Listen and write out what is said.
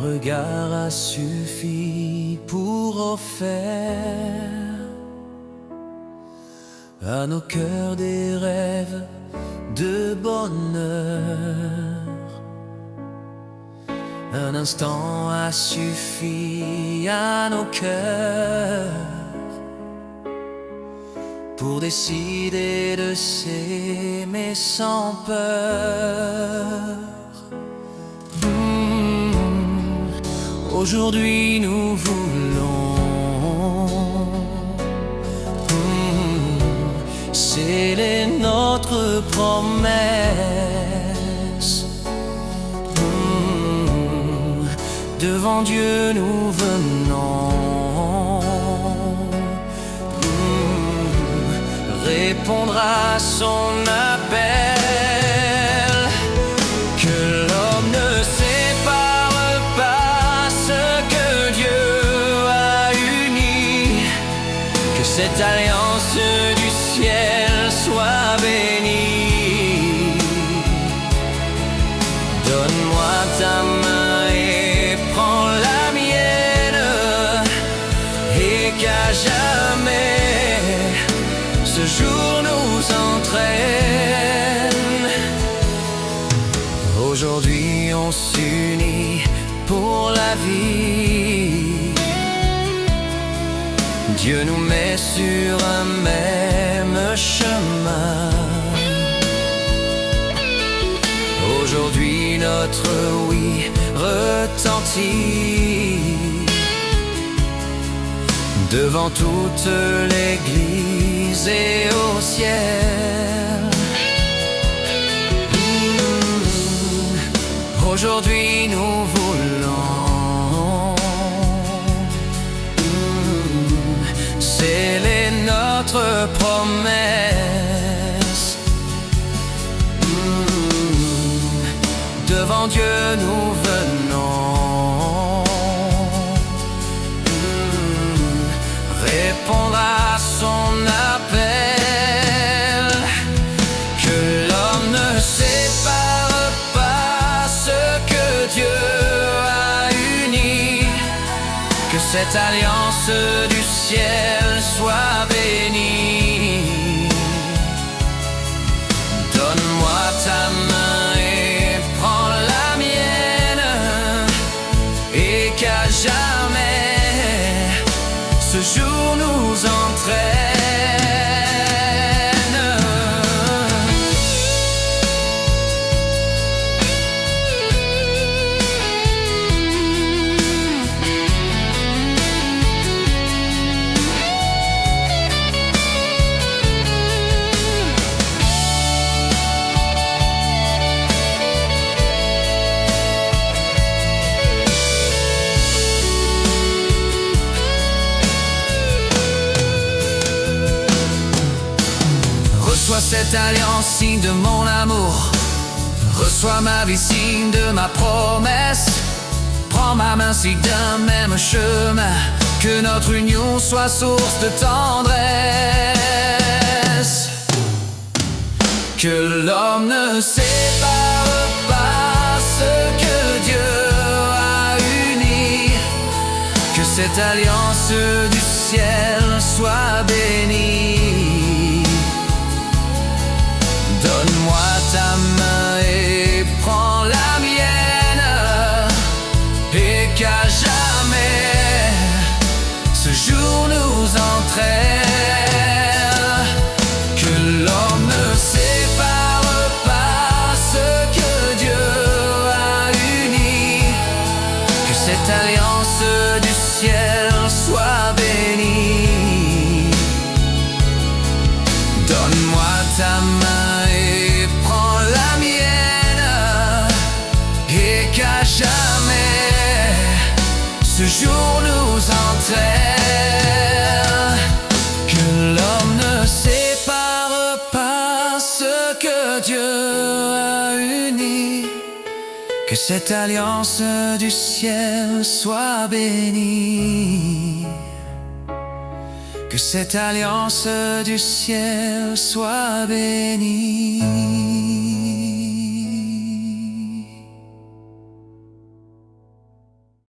regard a suffi pour offrir à nos cœurs des rêves de bonheur. Un instant a suffi à nos cœurs pour décider de s'aimer sans peur. Aujourd'hui nous voulons sceller notre promesse. Devant Dieu nous venons répondre à son appel. Que l'homme ne sépare pas ce que Dieu a uni, que cette alliance du ciel soit bénie. Donne-moi ta main et prends la mienne, et qu'à jamais ce jour nous entraîne. Aujourd'hui on s'unit pour la vie. Dieu nous met sur un même chemin. Aujourd'hui notre oui retentit devant toute l'église et au ciel. Aujourd'hui nous voulons sceller notre promesse. Devant Dieu nous venons répondre à son appel. Que l'homme ne sépare pas ce que Dieu a uni, que cette alliance du ciel soit bénie. Donne-moi ta main et prends la mienne, et qu'à jamais ce jour nous entraîne. Reçois cette alliance, signe de mon amour. Reçois ma vie, signe de ma promesse. Prends ma main, signe d'un même chemin. Que notre union soit source de tendresse. Que l'homme ne sépare pas ce que Dieu a uni, que cette alliance du ciel soit bénie. Donne-moi ta main et prends la mienne, et qu'à jamais ce jour nous entraîne. Que l'homme ne sépare pas ce que Dieu a uni, que cette alliance du ciel soit bénie. Donne-moi ta main et prends la mienne, et qu'à jamais ce jour nous entraîne. Que l'homme ne sépare pas ce que Dieu a uni, que cette alliance du ciel soit bénie. Que cette alliance du ciel soit bénie.